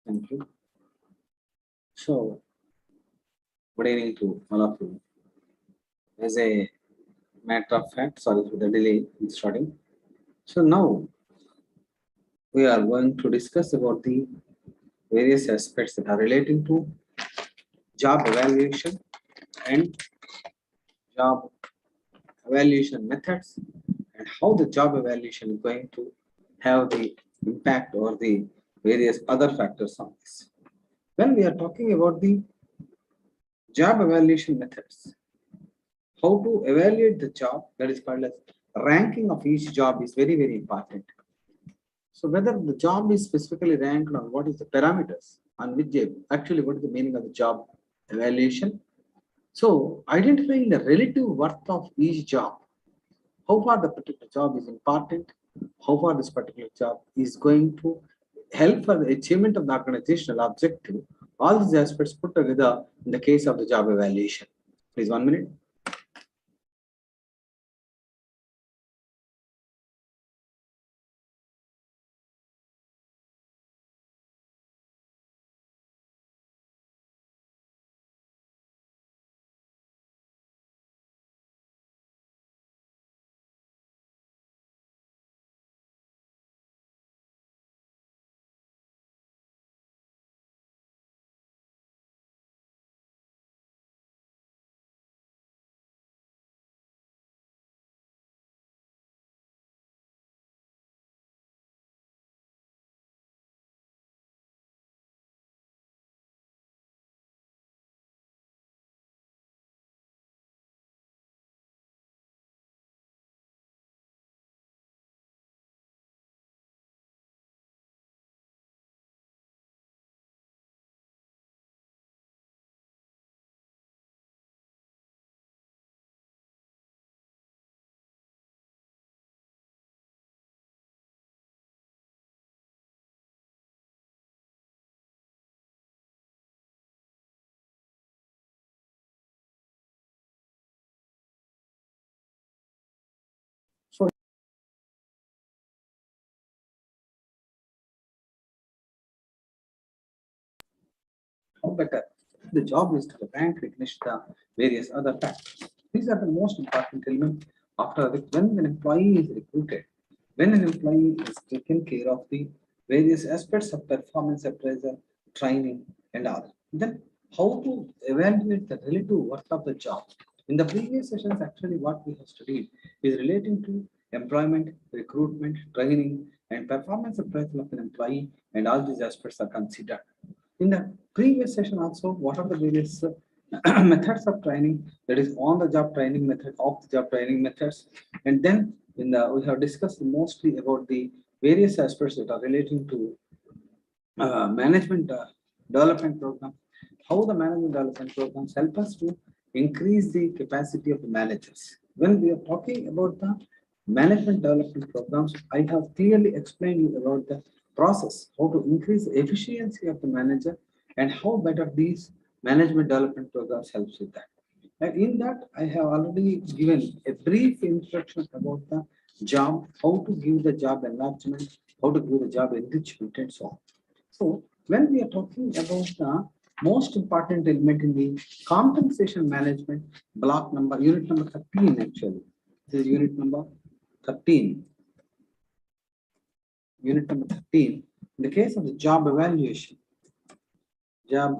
Thank you. So, good evening to all of you. As a matter of fact, sorry for the delay in starting. So now we are going to discuss about the various aspects that are relating to job evaluation and job evaluation methods and how the job evaluation is going to have the impact or the various other factors on this. When we are talking about the job evaluation methods, how to evaluate the job, that is called as ranking of each job, is very, very important. So whether the job is specifically ranked on what is the parameters on which actually what is the meaning of the job evaluation. So identifying the relative worth of each job, how far the particular job is important, how far this particular job is going to help for the achievement of the organizational objective, all these aspects put together in the case of the job evaluation. Please 1 minute. So how better the job is to the bank recognition the various other factors. These are the most important elements after when an employee is recruited, when an employee is taken care of the various aspects of performance appraisal, training, and all. Then how to evaluate the relative worth of the job. In the previous sessions, actually what we have studied is relating to employment, recruitment, training, and performance appraisal of an employee, and all these aspects are considered. In the previous session also, what are the various methods of training, that is on the job training method, off the job training methods, and then we have discussed mostly about the various aspects that are relating to management development program, how the management development programs help us to increase the capacity of the managers. When we are talking about the management development programs, I have clearly explained you about the process, how to increase the efficiency of the manager and how better these management development programs helps with that. And in that, I have already given a brief instruction about the job, how to give the job enlargement, how to give the job enrichment, and so on. So when we are talking about the most important element in the compensation management block number, unit number 13 actually. This is unit number 13. Unit number 13. In the case of the job evaluation, I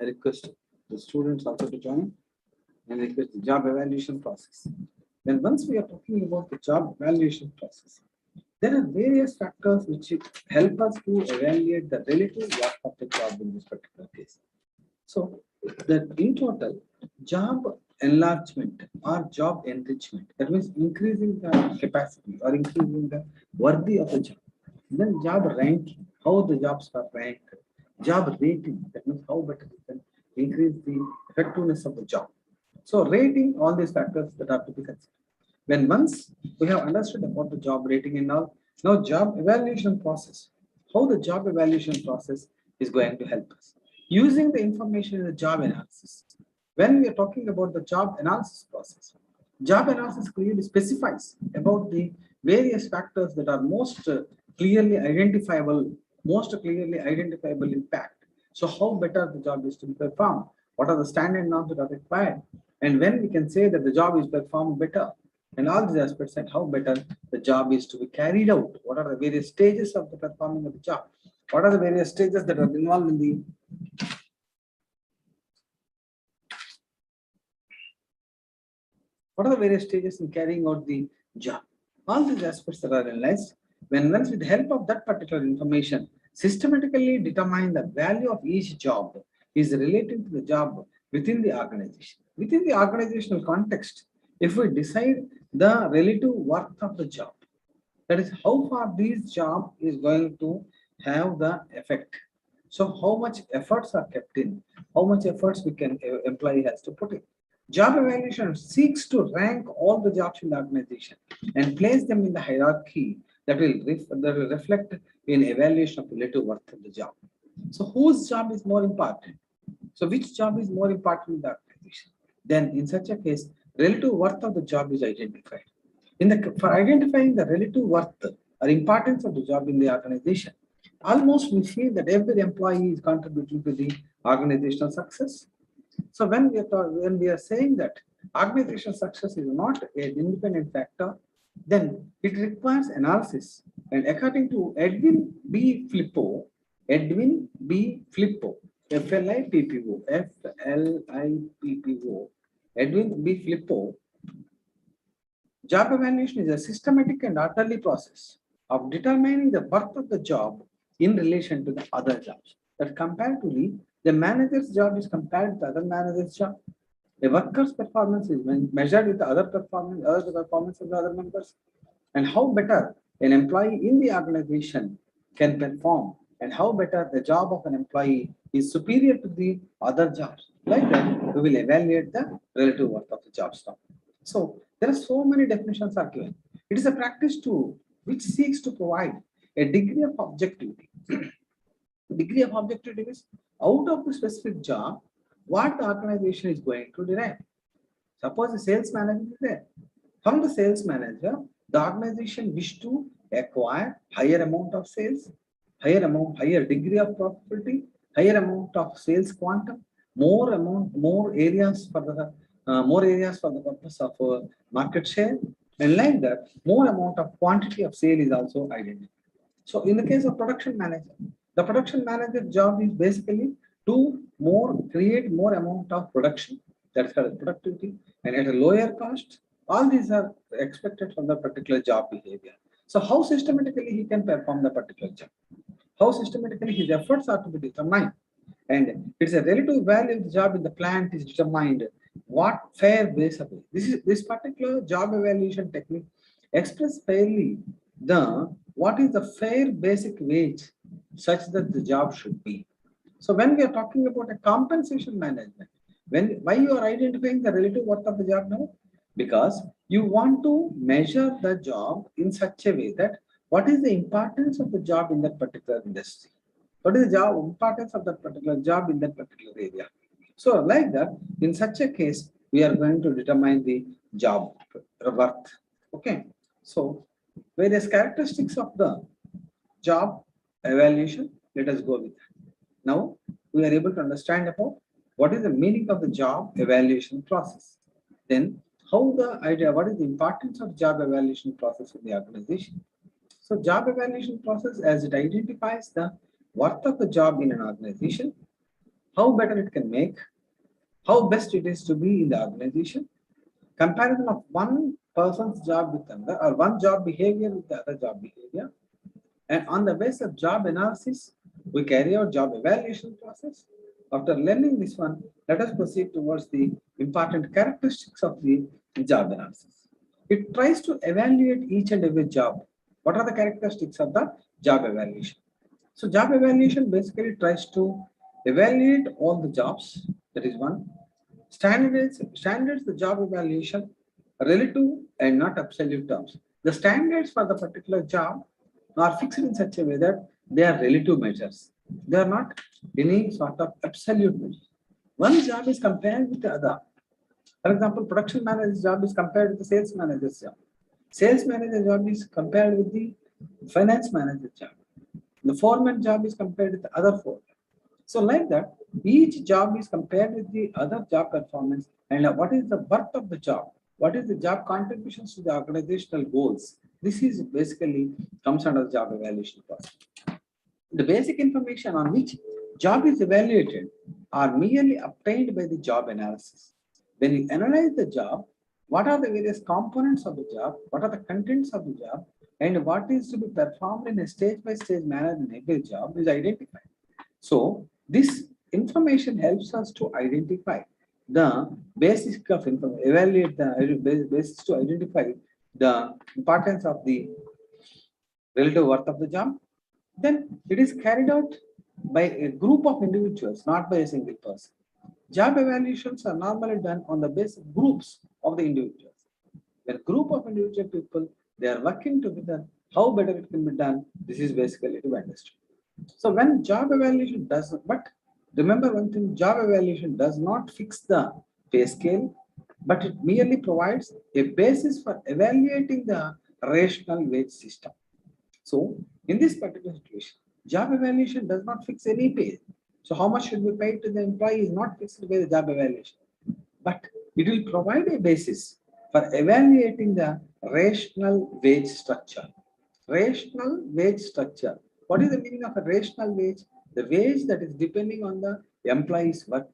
request the students also to join and request the job evaluation process. Then once we are talking about the job evaluation process, there are various factors which help us to evaluate the relative worth of the job in this particular case. So that in total, job enlargement or job enrichment, that means increasing the capacity or increasing the worthy of the job. Then job ranking, how the jobs are ranked. Job rating, that means how better we can increase the effectiveness of the job. So rating all these factors that are to be considered. When once we have understood about the job rating and all, now job evaluation process, how the job evaluation process is going to help us. Using the information in the job analysis. When we are talking about the job analysis process, job analysis clearly specifies about the various factors that are most clearly identifiable, most clearly identifiable impact. So how better the job is to be performed? What are the standard norms that are required? And when we can say that the job is performed better, and all these aspects and how better the job is to be carried out. What are the various stages of the performing of the job? What are the various stages that are involved in the what are the various stages in carrying out the job? All these aspects that are analyzed when once with the help of that particular information, systematically determine the value of each job is related to the job within the organization. Within the organizational context, if we decide the relative worth of the job, that is how far this job is going to have the effect. So how much efforts are kept in, how much efforts we can employee has to put in. Job evaluation seeks to rank all the jobs in the organization and place them in the hierarchy that will reflect in evaluation of relative worth of the job. So whose job is more important? So which job is more important in the organization? Then in such a case, relative worth of the job is identified. For identifying the relative worth or importance of the job in the organization, almost we feel that every employee is contributing to the organizational success. So when we are saying that organizational success is not an independent factor, then it requires analysis. And according to Edwin B. Flippo, F-L-I-P-P-O, Edwin B. Flippo, job evaluation is a systematic and orderly process of determining the worth of the job in relation to the other jobs. That comparatively, the manager's job is compared with the other manager's job. A worker's performance is measured with the other performance of the other members. And how better an employee in the organization can perform and how better the job of an employee is superior to the other jobs. Like that, we will evaluate the relative worth of the jobs now. So there are so many definitions are given. It is a practice tool which seeks to provide a degree of objectivity. Degree of objectivity is out of the specific job, what the organization is going to derive. Suppose the sales manager is there. From the sales manager, the organization wish to acquire higher amount of sales, higher degree of profitability, higher amount of sales quantum, more areas for the purpose of market share, and like that, more amount of quantity of sale is also identified. So in the case of production manager, the production manager job is basically to create more amount of production, that's called productivity, and at a lower cost. All these are expected from the particular job behavior. So how systematically he can perform the particular job? How systematically his efforts are to be determined. And it's a relative value of the job in the plant is determined. What fair base of it? This particular job evaluation technique express fairly what is the fair basic wage such that the job should be. So when we are talking about a compensation management, why you are identifying the relative worth of the job now? Because you want to measure the job in such a way that what is the importance of the job in that particular industry? What is the importance of that particular job in that particular area? So like that, in such a case, we are going to determine the job worth. Okay. So various characteristics of the job evaluation, let us go with that. Now, we are able to understand about what is the meaning of the job evaluation process. Then, what is the importance of job evaluation process in the organization? So, job evaluation process as it identifies the worth of the job in an organization, how better it can make, how best it is to be in the organization, comparison of one person's job with another, or one job behavior with the other job behavior. And on the basis of job analysis, we carry out job evaluation process. After learning this one, let us proceed towards the important characteristics of the job analysis. It tries to evaluate each and every job. What are the characteristics of the job evaluation? So job evaluation basically tries to evaluate all the jobs. That is one. Standards the job evaluation relative and not absolute terms. The standards for the particular job are fixed in such a way that they are relative measures. They are not any sort of absolute measures. One job is compared with the other. For example, production manager's job is compared with the sales manager's job. Sales manager's job is compared with the finance manager job. The foreman job is compared with the other foreman. So like that, each job is compared with the other job performance and what is the worth of the job, what is the job contributions to the organizational goals. This is basically comes under the job evaluation process. The basic information on which job is evaluated are merely obtained by the job analysis. When you analyze the job, what are the various components of the job, what are the contents of the job, and what is to be performed in a stage-by-stage manner in every job is identified. So this information helps us to identify the basis of information, evaluate the basis to identify the importance of the relative worth of the job. Then it is carried out by a group of individuals, not by a single person. Job evaluations are normally done on the basis of groups of the individuals. When group of individual people, they are working together, how better it can be done, this is basically to be understood. So when job evaluation does, but remember one thing, job evaluation does not fix the pay scale, but it merely provides a basis for evaluating the rational wage system. So in this particular situation, job evaluation does not fix any pay. So how much should be paid to the employee is not fixed by the job evaluation, but it will provide a basis for evaluating the rational wage structure. Rational wage structure. What is the meaning of a rational wage? The wage that is depending on the employee's work.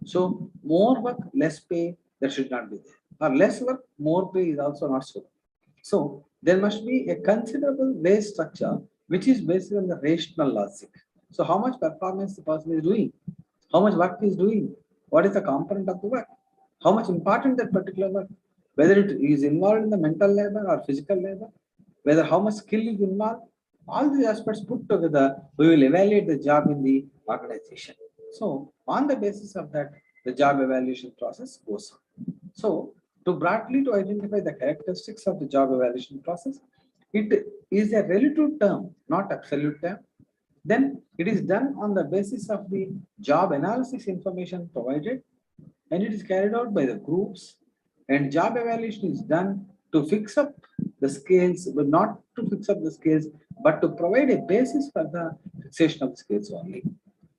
So more work, less pay, that should not be there. Or less work, more pay is also not so. So there must be a considerable wage structure which is based on the rational logic. So how much performance the person is doing, how much work he is doing, what is the component of the work, how much important that particular work, whether it is involved in the mental labor or physical labor, whether how much skill is involved, all these aspects put together, we will evaluate the job in the organization. So on the basis of that, the job evaluation process goes on. So to broadly to identify the characteristics of the job evaluation process, it is a relative term, not absolute term. Then it is done on the basis of the job analysis information provided, and it is carried out by the groups, and job evaluation is done to fix up the scales, but not to fix up the scales, but to provide a basis for the fixation of the scales only.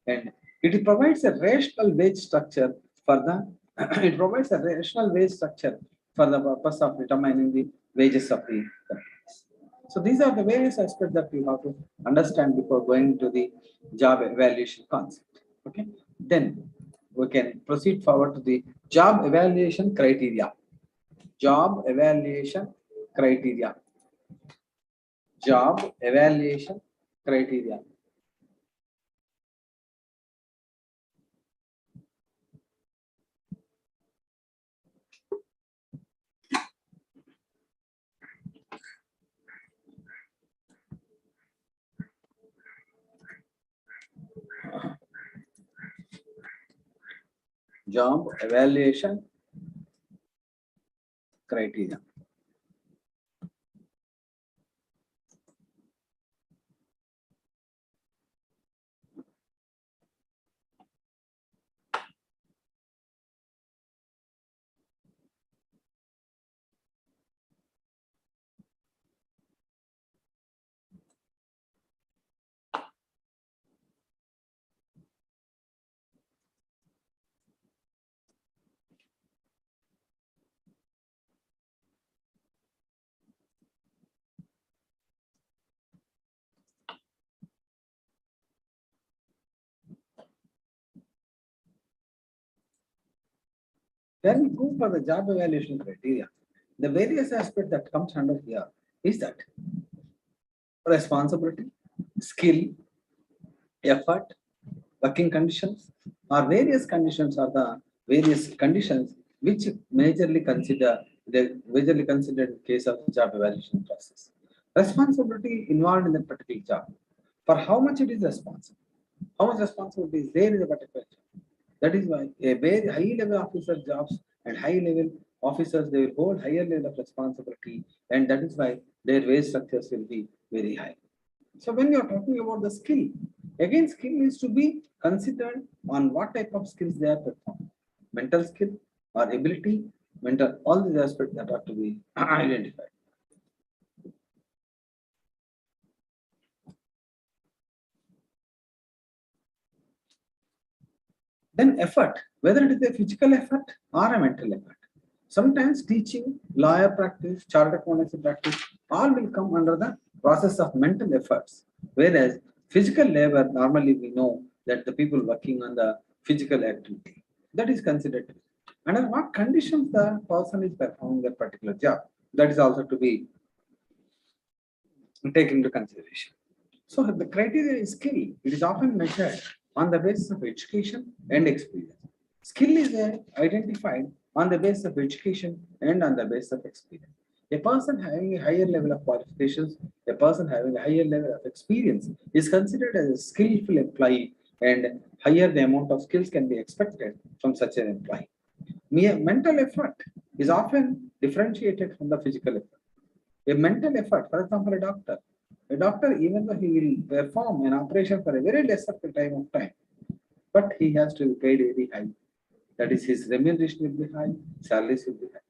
And it provides a rational wage structure for the it provides a rational wage structure for the purpose of determining the wages of the companies. So these are the various aspects that we have to understand before going to the job evaluation concept. Okay, then we can proceed forward to the job evaluation criteria. Job evaluation criteria. Job evaluation criteria. Job evaluation criteria. When we go for the job evaluation criteria, the various aspects that comes under here is that responsibility, skill, effort, working conditions, or various conditions are the various conditions which majorly considered in case of the job evaluation process. Responsibility involved in that particular job. For how much it is responsible, how much responsibility is there in the particular job. That is why a very high level officer jobs and high level officers, they will hold higher level of responsibility, and that is why their wage structures will be very high. So when you are talking about the skill, again skill is to be considered on what type of skills they are performing. Mental skill or ability, mental, all these aspects that are to be identified. Then effort, whether it is a physical effort or a mental effort. Sometimes teaching, lawyer practice, chartered accountancy practice, all will come under the process of mental efforts. Whereas physical labor, normally we know that the people working on the physical activity, that is considered. Under what conditions the person is performing that particular job, that is also to be taken into consideration. So the criteria is skill. It is often measured on the basis of education and experience. Skill is identified on the basis of education and on the basis of experience. A person having a higher level of qualifications, a person having a higher level of experience is considered as a skillful employee, and higher the amount of skills can be expected from such an employee. Mere mental effort is often differentiated from the physical effort. A mental effort, for example, a doctor, even though he will perform an operation for a very lesser time of time, but he has to be paid very high. That is, his remuneration will be high, salaries will be high.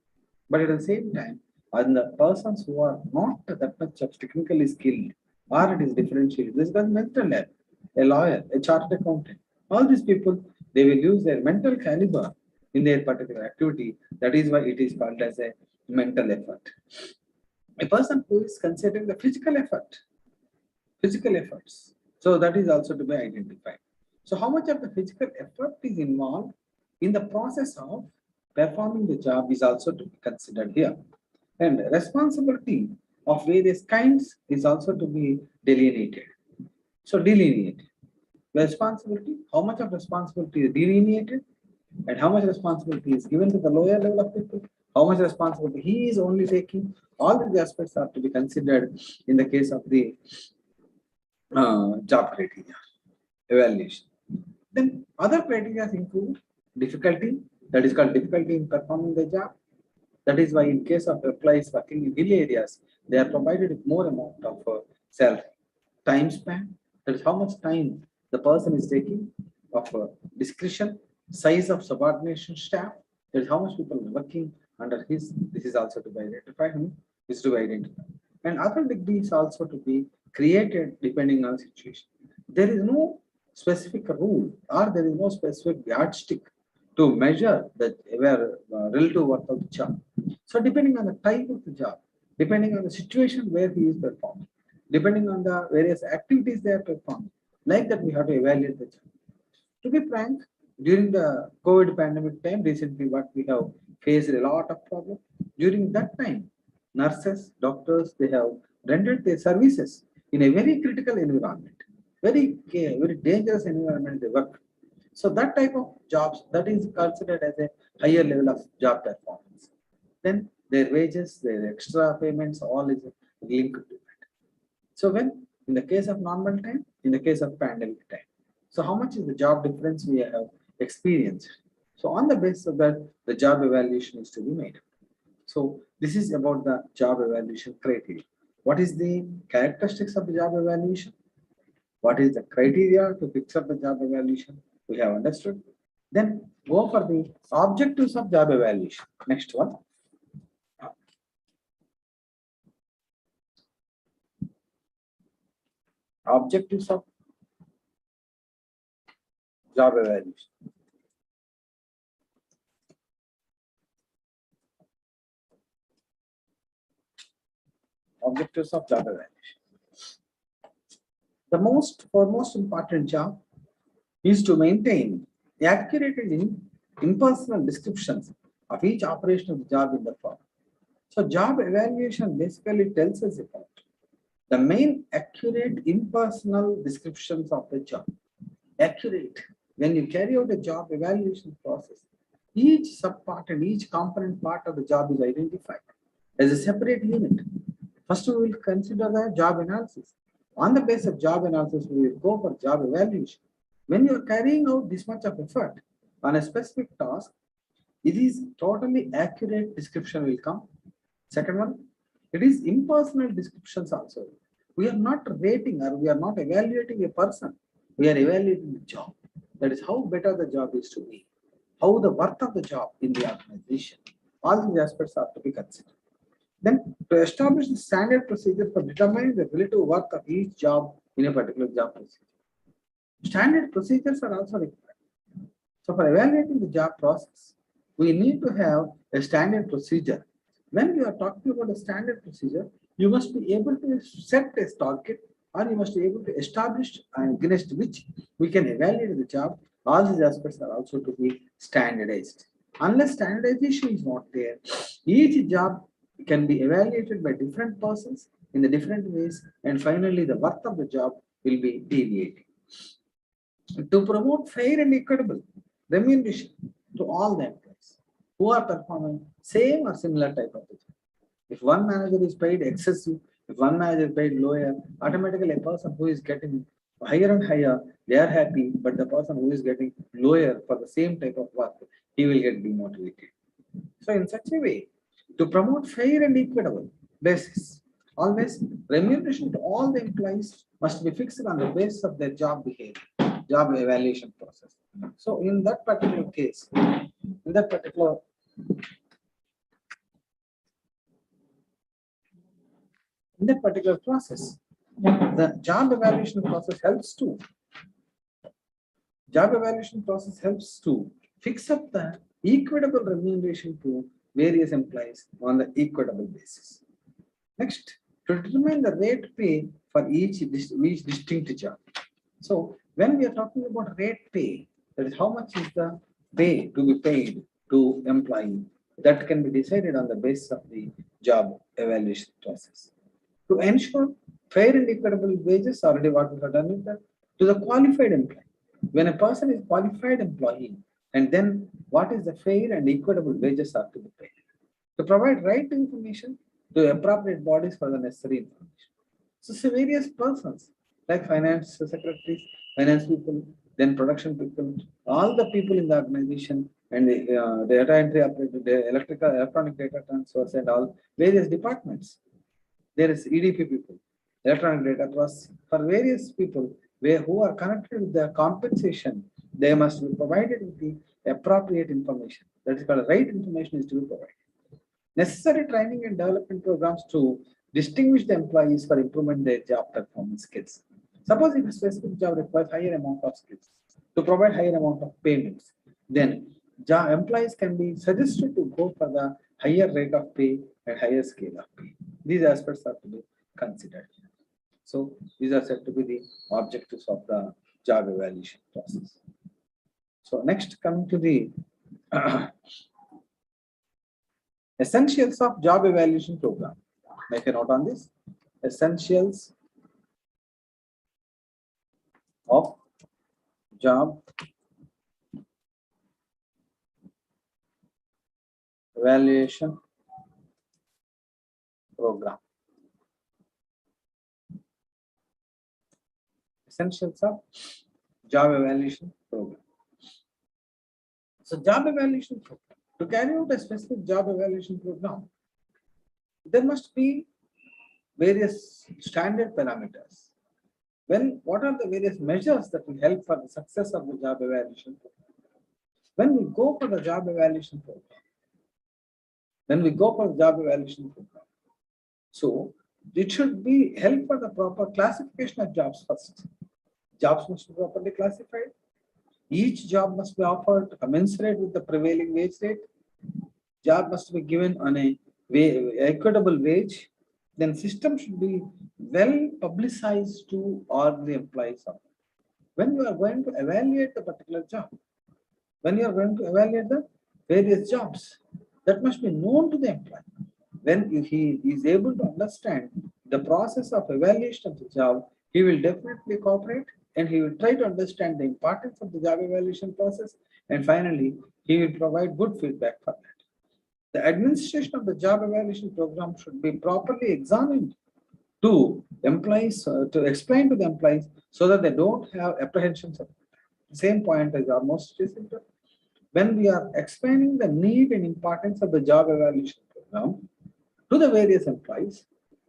But at the same time, on the persons who are not that much of technically skilled, or it is differentiated, this is mental level, a lawyer, a chartered accountant, all these people, they will use their mental caliber in their particular activity. That is why it is called as a mental effort. A person who is considering the physical efforts. So that is also to be identified. So how much of the physical effort is involved in the process of performing the job is also to be considered here. And responsibility of various kinds is also to be delineated. So delineate responsibility, how much of responsibility is delineated and how much responsibility is given to the lower level of people, how much responsibility he is only taking. All these aspects are to be considered in the case of the job criteria evaluation. Then other criteria include difficulty, that is called difficulty in performing the job. That is why in case of employees working in hill areas, they are provided with more amount of salary. Time span, that is how much time the person is taking of discretion, size of subordination staff, that is how much people are working under his, this is also to be identified, is to be identified. And other degrees also to be created depending on the situation. There is no specific rule or there is no specific yardstick to measure the relative worth of the job. So depending on the type of the job, depending on the situation where he is performing, depending on the various activities they are performing, like that we have to evaluate the job. To be frank, during the COVID pandemic time, recently what we have faced a lot of problems. During that time, nurses, doctors, they have rendered their services in a very critical environment, very dangerous environment they work. So that type of jobs, that is considered as a higher level of job performance. Then their wages, their extra payments, all is linked to that. So when in the case of normal time, in the case of pandemic time, so how much is the job difference we have experienced? So on the basis of that, the job evaluation is to be made. So this is about the job evaluation criteria. What is the characteristics of the job evaluation? What is the criteria to fix up the job evaluation? We have understood. Then go for the objectives of job evaluation. Next one. Objectives of job evaluation. Objectives of job evaluation. The most important job is to maintain accurate and impersonal descriptions of each operation of the job in the firm. So job evaluation basically tells us about the main accurate impersonal descriptions of the job. Accurate. When you carry out a job evaluation process, each subpart and each component part of the job is identified as a separate unit. First, we will consider the job analysis. On the basis of job analysis, we will go for job evaluation. When you are carrying out this much of effort on a specific task, it is totally accurate description will come. Second one, it is impersonal descriptions also. We are not rating or we are not evaluating a person. We are evaluating the job. That is how better the job is to be, how the worth of the job in the organization. All these aspects are to be considered. Then to establish the standard procedure for determining the relative worth of each job in a particular job procedure. Standard procedures are also required. So for evaluating the job process, we need to have a standard procedure. When we are talking about a standard procedure, you must be able to set a target, or you must be able to establish against which we can evaluate the job. All these aspects are also to be standardized. Unless standardization is not there, each job can be evaluated by different persons in the different ways, and finally the worth of the job will be deviating. To promote fair and equitable remuneration to all the employees who are performing same or similar type of job. If one manager is paid excessive, if one manager is paid lower, automatically a person who is getting higher and higher, they are happy, but the person who is getting lower for the same type of work, he will get demotivated. So in such a way, to promote fair and equitable basis, always remuneration to all the employees must be fixed on the basis of their job behavior, job evaluation process. So in that particular case, in that particular process, the job evaluation process helps to fix up the equitable remuneration to various employees on the equitable basis. Next, to determine the rate pay for each distinct job. So when we are talking about rate pay, that is how much is the pay to be paid to employee, that can be decided on the basis of the job evaluation process. To ensure fair and equitable wages, already what we have done is that to the qualified employee. When a person is qualified employee, and then what is the fair and equitable wages are to be paid. To provide right information to appropriate bodies for the necessary information. So various persons like finance secretaries, finance people, then production people, all the people in the organization, and the data entry operator, the electronic data transfers, and all various departments. There is EDP people, electronic data processing. For various people who are connected with the compensation, they must be provided with the appropriate information. That is called right information is to be provided. Necessary training and development programs to distinguish the employees for improvement their job performance skills. Suppose if a specific job requires higher amount of skills to provide higher amount of payments, then employees can be suggested to go for the higher rate of pay and higher scale of pay. These aspects are to be considered. So these are said to be the objectives of the job evaluation process. So next, coming to the essentials of job evaluation program. Make a note on this. Essentials of job evaluation program. Essentials of job evaluation program. So job evaluation program. To carry out a specific job evaluation program, there must be various standard parameters. What are the various measures that will help for the success of the job evaluation program? When we go for the job evaluation program, so it should be help for the proper classification of jobs first. Jobs must be properly classified. Each job must be offered commensurate with the prevailing wage rate. Job must be given on a equitable wage. Then system should be well publicized to all the employees. When you are going to evaluate the particular job, when you are going to evaluate the various jobs, that must be known to the employee. When he is able to understand the process of evaluation of the job, he will definitely cooperate, and he will try to understand the importance of the job evaluation process, and finally, he will provide good feedback for that. The administration of the job evaluation program should be properly examined to employees, to explain to the employees so that they don't have apprehensions of it. The same point is almost simple. When we are explaining the need and importance of the job evaluation program to the various employees,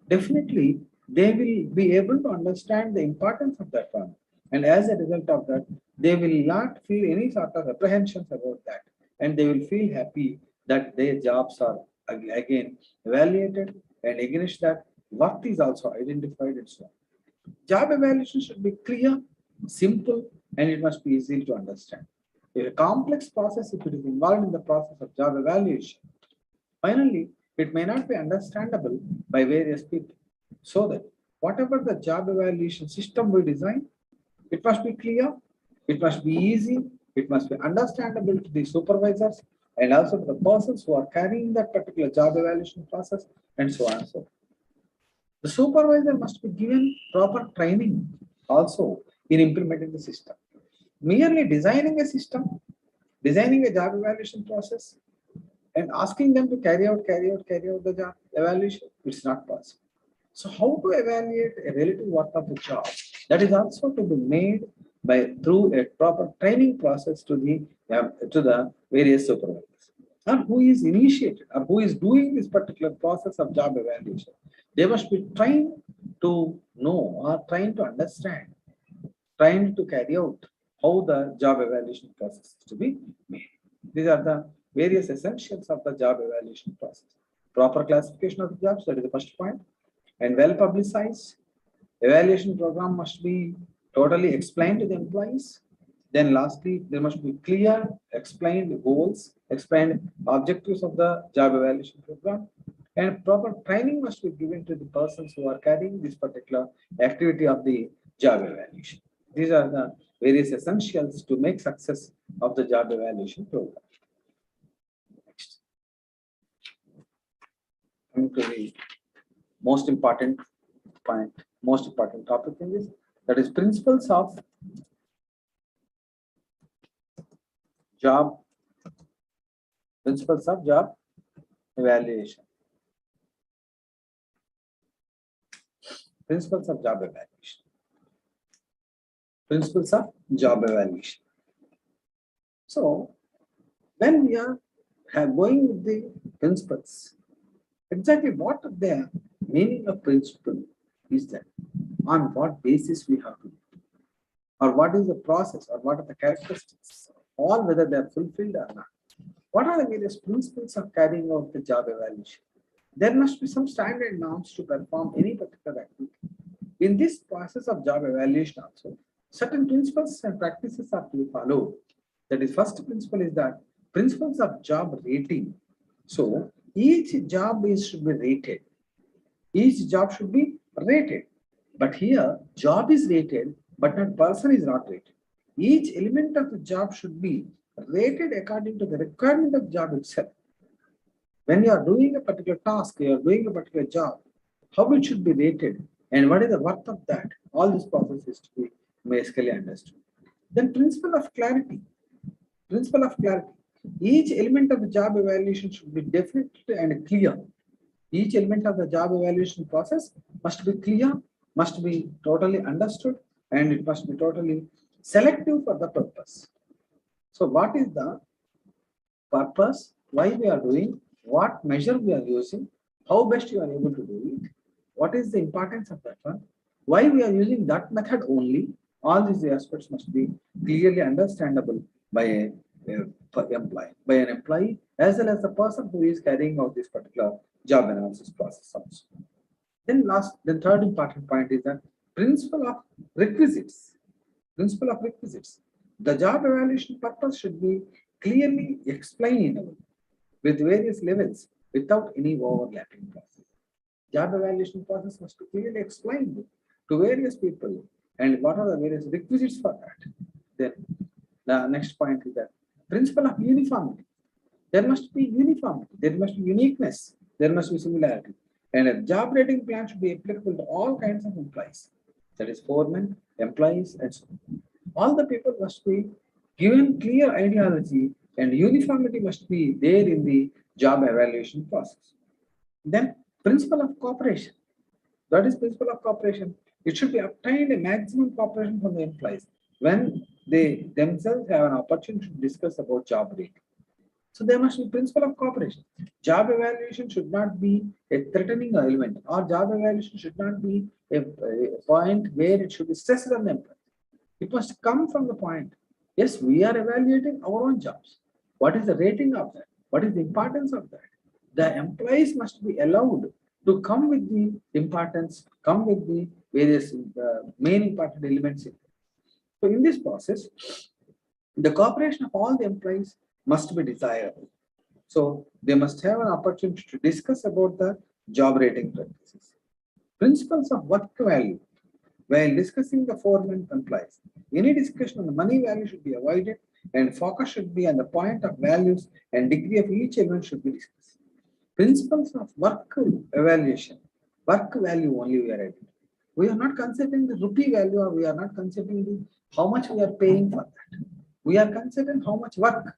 definitely they will be able to understand the importance of that one. And as a result of that, they will not feel any sort of apprehensions about that. And they will feel happy that their jobs are again evaluated, and against that, work is also identified and so on. Job evaluation should be clear, simple, and it must be easy to understand. A complex process, if it is involved in the process of job evaluation, finally, it may not be understandable by various people. So that whatever the job evaluation system we design, it must be clear, it must be easy, it must be understandable to the supervisors and also to the persons who are carrying that particular job evaluation process, and so on and so forth. The supervisor must be given proper training also in implementing the system. Merely designing a system, designing a job evaluation process, and asking them to carry out the job evaluation, it's not possible. So how to evaluate a relative worth of the job? That is also to be made by through a proper training process to the various supervisors, and who is initiated or who is doing this particular process of job evaluation. They must be trained to know or trained to understand, trained to carry out how the job evaluation process is to be made. These are the various essentials of the job evaluation process. Proper classification of the jobs, that is the first point, and well publicized. Evaluation program must be totally explained to the employees. Then lastly, there must be clear, explained goals, explained objectives of the job evaluation program, and proper training must be given to the persons who are carrying this particular activity of the job evaluation. These are the various essentials to make success of the job evaluation program. Next. Coming to the most important point, most important topic in this, that is principles of job evaluation. Principles of job evaluation. Principles of job evaluation. So, when we are going with the principles, exactly what the meaning of principle is that? On what basis we have to do, or what is the process, or what are the characteristics, or whether they are fulfilled or not. What are the various principles of carrying out the job evaluation? There must be some standard norms to perform any particular activity. In this process of job evaluation also, certain principles and practices are to be followed. That is, first principle is that principles of job rating. So each job should be rated. Each job should be rated. But here, job is rated, but not person is not rated. Each element of the job should be rated according to the requirement of job itself. When you are doing a particular task, you are doing a particular job, how it should be rated and what is the worth of that, all this process is to be basically understood. Then principle of clarity. Principle of clarity. Each element of the job evaluation should be definite and clear. Each element of the job evaluation process must be clear, must be totally understood, and it must be totally selective for the purpose. So what is the purpose, why we are doing, what measure we are using, how best you are able to do it, what is the importance of that one, why we are using that method only, all these aspects must be clearly understandable by an employee as well as the person who is carrying out this particular job analysis process also. Then third important point is that principle of requisites. Principle of requisites. The job evaluation purpose should be clearly explained with various levels without any overlapping process. Job evaluation process must be clearly explained to various people and what are the various requisites for that. Then the next point is that principle of uniformity. There must be uniformity, there must be uniqueness, there must be similarity. And a job rating plan should be applicable to all kinds of employees. That is foremen, employees, and so on. All the people must be given clear ideology and uniformity must be there in the job evaluation process. Then principle of cooperation. That is principle of cooperation. It should be obtained a maximum cooperation from the employees when they themselves have an opportunity to discuss about job rating. So there must be principle of cooperation. Job evaluation should not be a threatening element, or job evaluation should not be a point where it should be stressed on the employee. It must come from the point, yes, we are evaluating our own jobs. What is the rating of that? What is the importance of that? The employees must be allowed to come with the importance, come with the various main important elements. So in this process, The cooperation of all the employees must be desirable. So they must have an opportunity to discuss about the job rating practices. Principles of work value. While discussing the foreman employees, any discussion on the money value should be avoided and focus should be on the point of values and degree of each element should be discussed. Principles of work evaluation. Work value only we are identifying. We are not considering the rupee value or we are not considering the, how much we are paying for that. We are considering how much work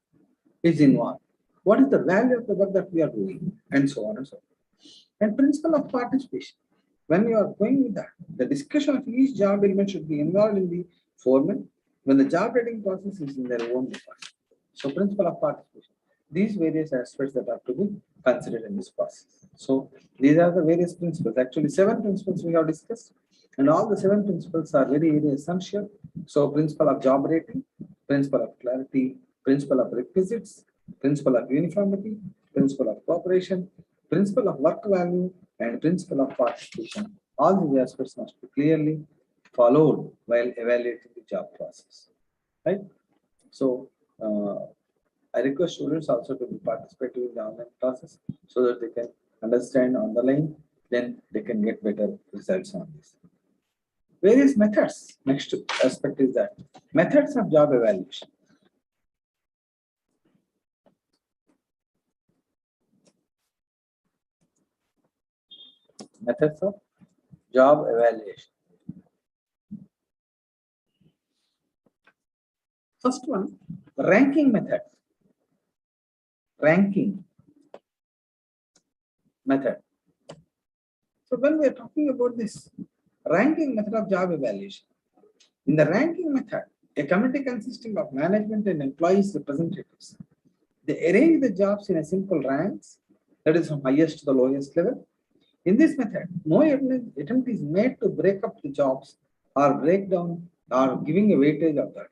is involved. What is the value of the work that we are doing and so on and so on. And principle of participation. When you are going with that, the discussion of each job element should be involved in the foreman when the job rating process is in their own department. So principle of participation. These various aspects that have to be considered in this process. So these are the various principles. Actually, 7 principles we have discussed, and all the 7 principles are very, very essential. So principle of job rating, principle of clarity, principle of requisites, principle of uniformity, principle of cooperation, principle of work value, and principle of participation. All these aspects must be clearly followed while evaluating the job process. Right? So I request students also to be participating in the online classes so that they can understand on the line, then they can get better results on this. Various methods. Next aspect is that methods of job evaluation. Methods of job evaluation. First one, ranking method. Ranking method. So when we are talking about this ranking method of job evaluation, in the ranking method, a committee consisting of management and employees representatives, they arrange the jobs in a simple ranks, that is from highest to the lowest level. In this method, no attempt is made to break up the jobs or break down or giving a weightage of that.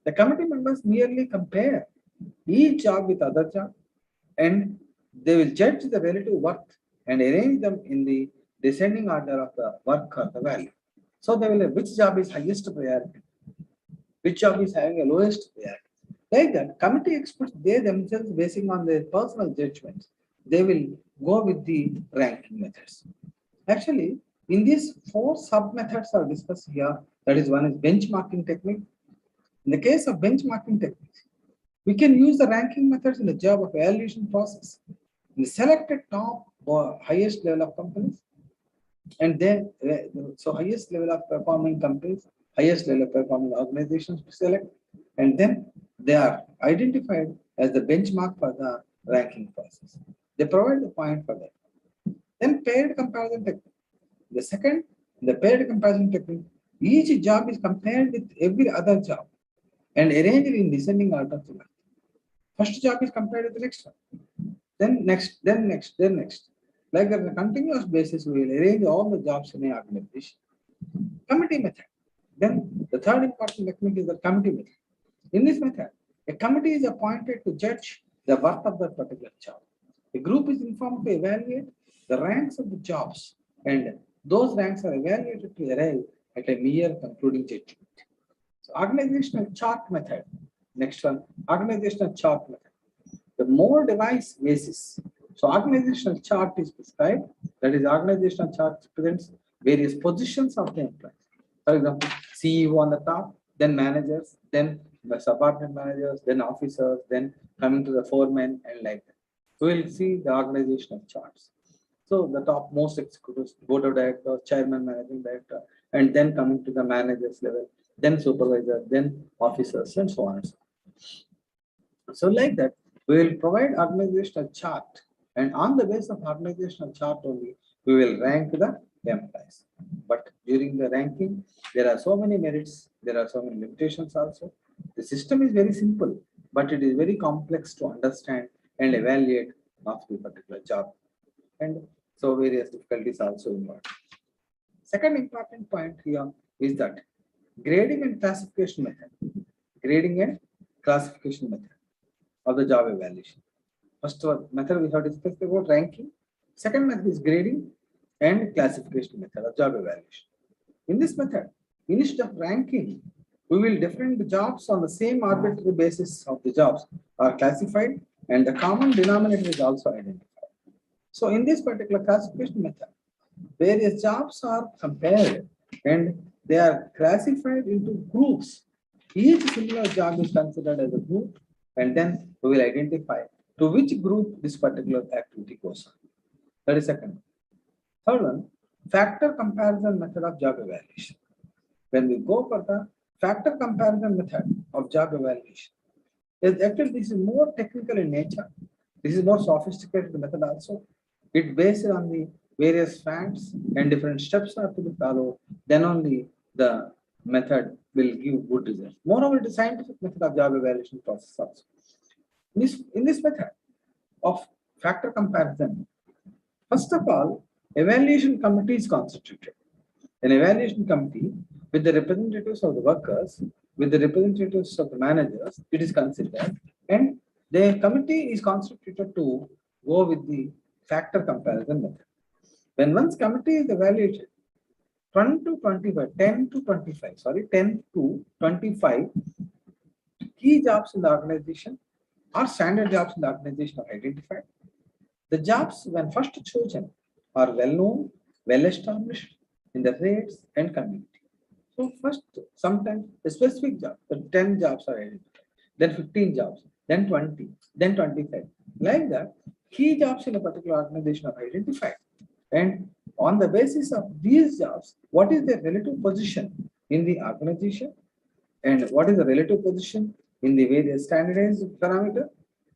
The committee members merely compare each job with other job and they will judge the relative worth and arrange them in the descending order of the work or the value. So they will, which job is highest priority, which job is having a lowest priority. Like that, committee experts, they themselves, basing on their personal judgments, they will go with the ranking methods. Actually, in these 4 sub methods are discussed here. That is, one is benchmarking technique. In the case of benchmarking techniques, we can use the ranking methods in the job of evaluation process. In the selected top or highest level of companies, and then so highest level of performing companies, highest level of performing organizations to select, and then they are identified as the benchmark for the ranking process. They provide the point for that. Then paired comparison technique. The second, the paired comparison technique, each job is compared with every other job and arranged in descending order. First job is compared with the next one. Then next, then next, then next. Like on a continuous basis, we will arrange all the jobs in an organization. Committee method. Then the third important technique is the committee method. In this method, a committee is appointed to judge the worth of that particular job. A group is informed to evaluate the ranks of the jobs, and those ranks are evaluated to arrive at a mere concluding judgment. So organizational chart method. Next one, organizational chart method. The more device basis. So organizational chart is prescribed. That is, organizational chart represents various positions of the employees. For example, CEO on the top, then managers, then the subordinate managers, then officers, then coming to the foremen, and like that. We will see the organizational charts. So the top most executives, board of directors, chairman, managing director, and then coming to the managers level, then supervisor, then officers, and so on and so on. So like that, we will provide organizational chart, and on the basis of organizational chart only, we will rank the employees. But during the ranking, there are so many merits, there are so many limitations also. The system is very simple, but it is very complex to understand and evaluate of the particular job. And so various difficulties also involved. Second important point here is that grading and classification method. Grading and classification method of the job evaluation. First method we have discussed about ranking. Second method is grading and classification method of job evaluation. In this method, instead of ranking, We will different jobs on the same arbitrary basis of the jobs are classified and the common denominator is also identified. So in this particular classification method, various jobs are compared and they are classified into groups. Each singular job is considered as a group and then we will identify to which group this particular activity goes on. That is second one. Third one, factor comparison method of job evaluation. When we go for the factor comparison method of job evaluation, actually this is more technical in nature. This is more sophisticated method also. It based on the various facts and different steps are to be followed. Then only the method will give good results. Moreover, it is scientific method of job evaluation process also. In this method of factor comparison, first of all, evaluation committee is constituted. An evaluation committee with the representatives of the workers, with the representatives of the managers, it is considered, and the committee is constituted to go with the factor comparison method. When one's committee is evaluated, 10 to 25 key jobs in the organization or standard jobs in the organization are identified. The jobs, when first chosen, are well known, well established in the rates and community. So first, sometimes a specific job, the 10 jobs are identified, then 15 jobs, then 20, then 25. Like that, key jobs in a particular organization are identified. And on the basis of these jobs, what is their relative position in the organization? And what is the relative position in the various standardized parameter?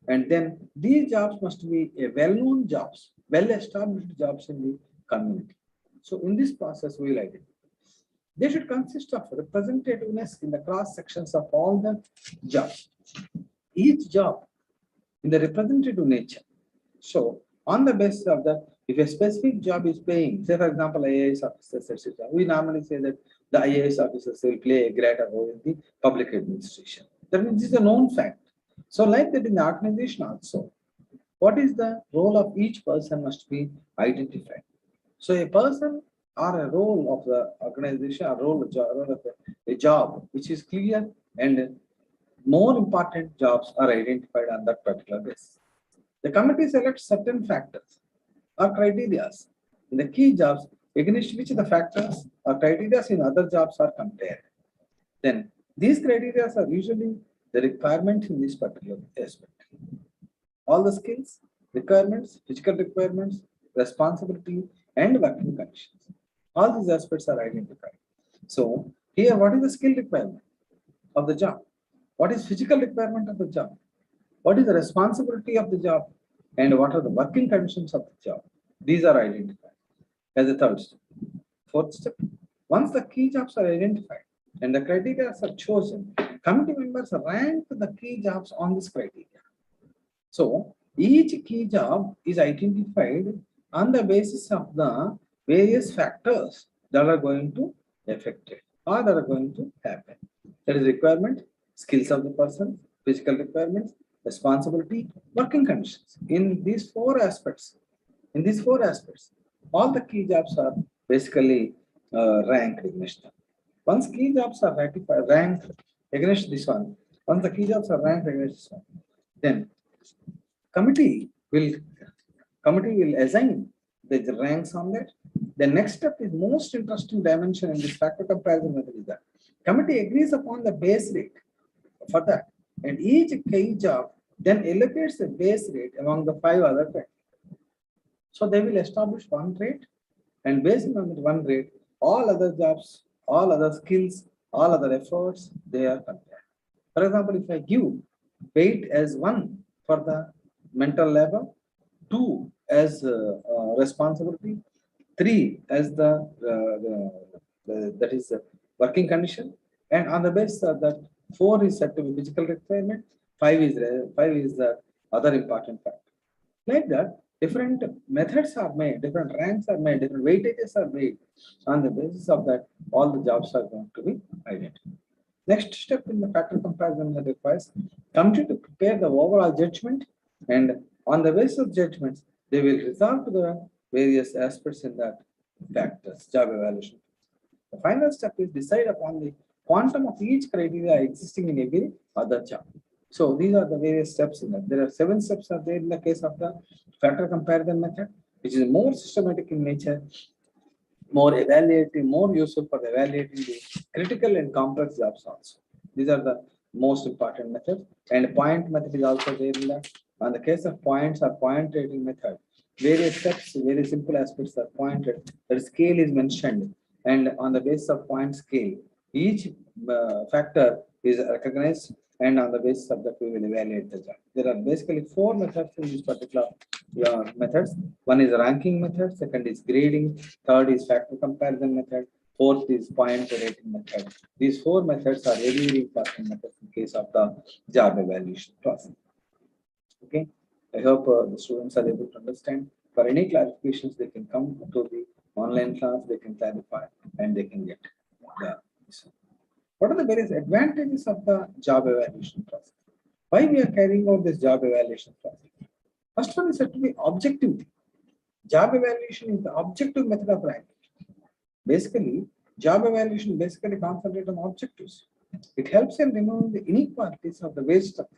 And then these jobs must be a well-known jobs, well-established jobs in the community. So in this process, we will identify. They should consist of representativeness in the cross sections of all the jobs. Each job in the representative nature. So on the basis of that, if a specific job is paying, say for example, IAS officers, etc., we normally say that the IAS officers will play a greater role in the public administration. That means this is a known fact. So like that in the organization also, what is the role of each person must be identified. So a person or a role of the organization, a role of a job which is clear and more important jobs are identified on that particular basis. The committee selects certain factors or criteria in the key jobs against which the factors or criteria in other jobs are compared. Then these criteria are usually the requirement in this particular aspect. All the skills, requirements, physical requirements, responsibility, and working conditions. All these aspects are identified. So here, what is the skill requirement of the job? What is physical requirement of the job? What is the responsibility of the job? And what are the working conditions of the job? These are identified as the third step. Fourth step, once the key jobs are identified and the criteria are chosen, committee members rank the key jobs on this criteria. So each key job is identified on the basis of the various factors that are going to affect it or that are going to happen. That is requirement, skills of the person, physical requirements, responsibility, working conditions. In these four aspects, all the key jobs are basically ranked against them. Once key jobs are ranked against this one, once the key jobs are ranked against this one, then committee will assign the ranks on that. The next step is most interesting dimension in this factor comparison method is that committee agrees upon the base rate for that, and each key job then allocates the base rate among the 5 other factors. So they will establish one rate, and based on that one rate, all other jobs, all other skills, all other efforts, they are compared. For example, if I give weight as 1 for the mental labor, 2 as responsibility, 3 as that is working condition, and on the basis of that 4 is said to be physical requirement, 5 is the other important factor. Like that, different methods are made, different ranks are made, different weightages are made. On the basis of that, all the jobs are going to be identified. Next step in the factor comparison that requires committee to prepare the overall judgment, and on the basis of judgments, they will resolve to the various aspects in that factors, job evaluation. The final step is decide upon the quantum of each criteria existing in every other job. So these are the various steps in that. There are 7 steps are there in the case of the factor comparison method, which is more systematic in nature, more evaluating, more useful for evaluating the critical and complex jobs also. These are the most important methods. And point method is also there in that. On the case of points or point rating method, various steps, very simple aspects are pointed. The scale is mentioned, and on the basis of point scale, each factor is recognized, and on the basis of that we will evaluate the job. There are basically 4 methods in this particular methods. One is ranking method, second is grading, third is factor comparison method, fourth is point rating method. These 4 methods are very, very important methods in case of the job evaluation process. Okay, I hope the students are able to understand. For any clarifications, they can come to the online class, they can clarify, and they can get the. What are the various advantages of the job evaluation process? Why we are carrying out this job evaluation process? First one is said to be objectivity. Job evaluation is the objective method of ranking. Basically, job evaluation basically concentrates on objectives. It helps in removing the inequalities of the wage structure.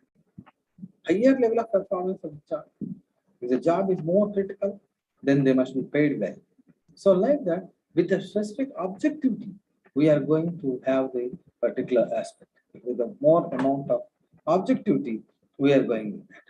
Higher level of performance of the job. If the job is more critical, then they must be paid well. So like that, with a specific objectivity, we are going to have the particular aspect. With a more amount of objectivity, we are going with that.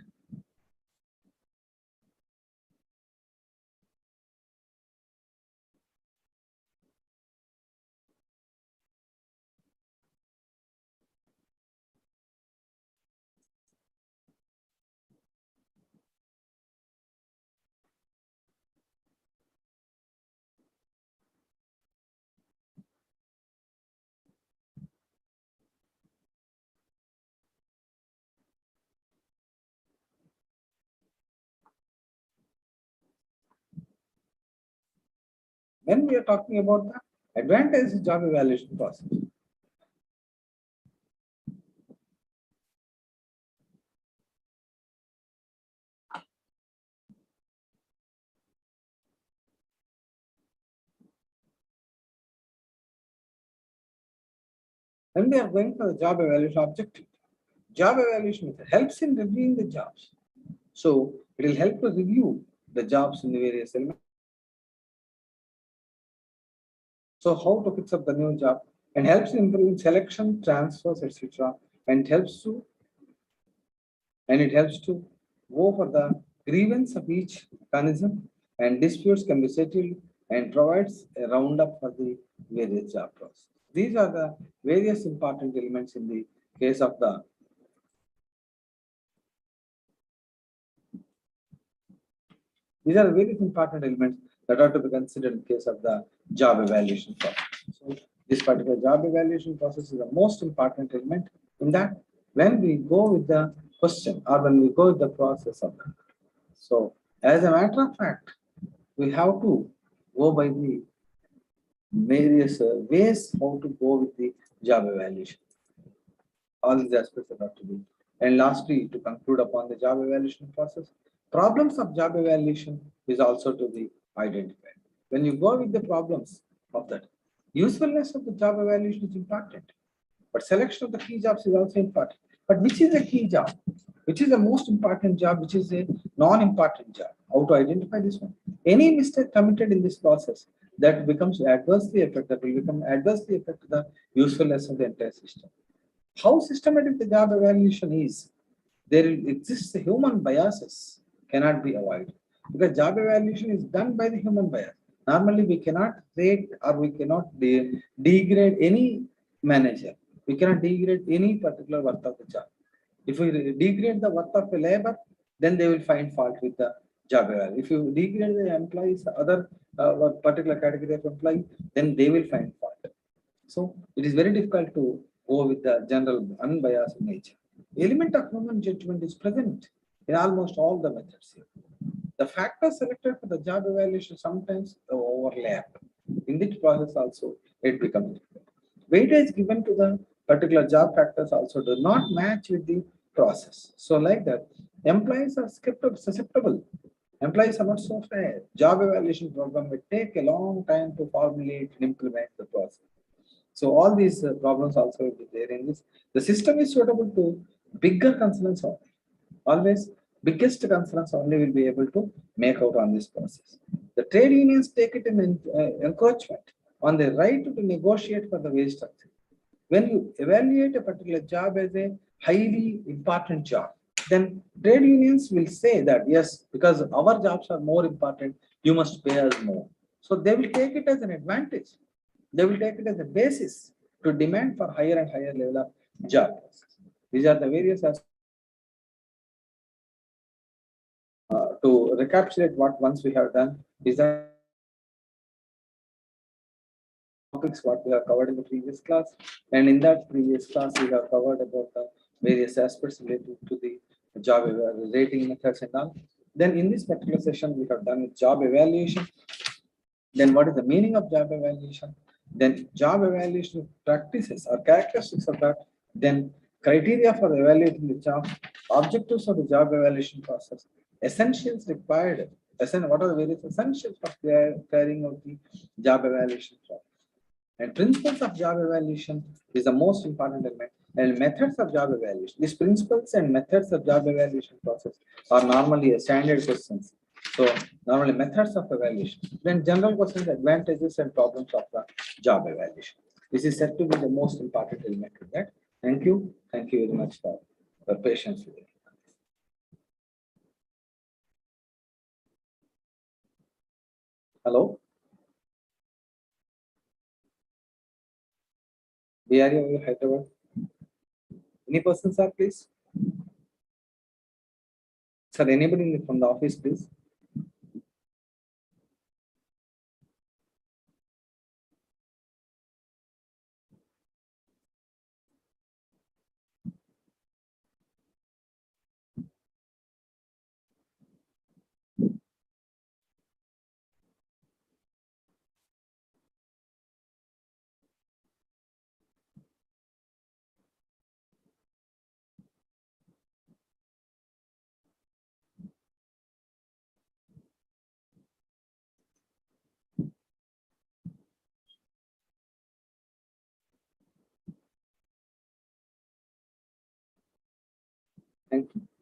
When we are talking about the advantage job evaluation process, when we are going for the job evaluation objective, job evaluation helps in reviewing the jobs. So it will help to review the jobs in the various elements. So how to fix up the new job, and helps in improving selection, transfers, etc. And it helps to go for the grievance of each mechanism, and disputes can be settled, and provides a roundup for the various job process. These are the various important elements in the case of the. These are very important elements that are to be considered in case of the job evaluation process. So this particular job evaluation process is the most important element in that when we go with the question or when we go with the process of that. So as a matter of fact, we have to go by the various ways how to go with the job evaluation. All these aspects are to be. And lastly, to conclude upon the job evaluation process, problems of job evaluation is also to be identified. When you go with the problems of that, usefulness of the job evaluation is important, but selection of the key jobs is also important. But which is a key job? Which is the most important job? Which is a non-important job? How to identify this one? Any mistake committed in this process that becomes adversely affected will become adversely affect the usefulness of the entire system. How systematic the job evaluation is, there exists human biases cannot be avoided, because job evaluation is done by the human bias. Normally, we cannot rate or we cannot degrade any manager. We cannot degrade any particular worth of the job. If we degrade the worth of a labor, then they will find fault with the job evaluation. If you degrade the employees, other particular category of employee, then they will find fault. So it is very difficult to go with the general unbiased nature. Element of human judgment is present in almost all the methods here. The factors selected for the job evaluation sometimes overlap. In this process also, it becomes difficult. Weightage given to the particular job factors also do not match with the process. So like that, employees are susceptible. Employees are not so fair. Job evaluation program will take a long time to formulate and implement the process. So all these problems also will be there in this. The system is suitable to bigger concerns only. Always biggest concerns only will be able to make out on this process. The trade unions take it in encroachment on the right to negotiate for the wage structure. When you evaluate a particular job as a highly important job, then trade unions will say that yes, because our jobs are more important, you must pay us more. So they will take it as an advantage. They will take it as a basis to demand for higher and higher level of job. These are the various aspects. To recapitulate what once we have done is that topics what we have covered in the previous class, and in that previous class we have covered about the various aspects related to the job rating methods and all. Then in this particular session we have done with job evaluation. Then what is the meaning of job evaluation? Then job evaluation practices or characteristics of that. Then criteria for evaluating the job, objectives of the job evaluation process, essentials required. What are the various essentials for carrying out the job evaluation process? And principles of job evaluation is the most important element. And methods of job evaluation. These principles and methods of job evaluation process are normally a standard questions. So normally methods of evaluation. Then general questions, advantages and problems of the job evaluation. This is said to be the most important element of that. Thank you. Thank you very much for your patience with it. Hello. BRE Hyderabad. Any person, sir, please? Sir, anybody from the office, please? Thank you.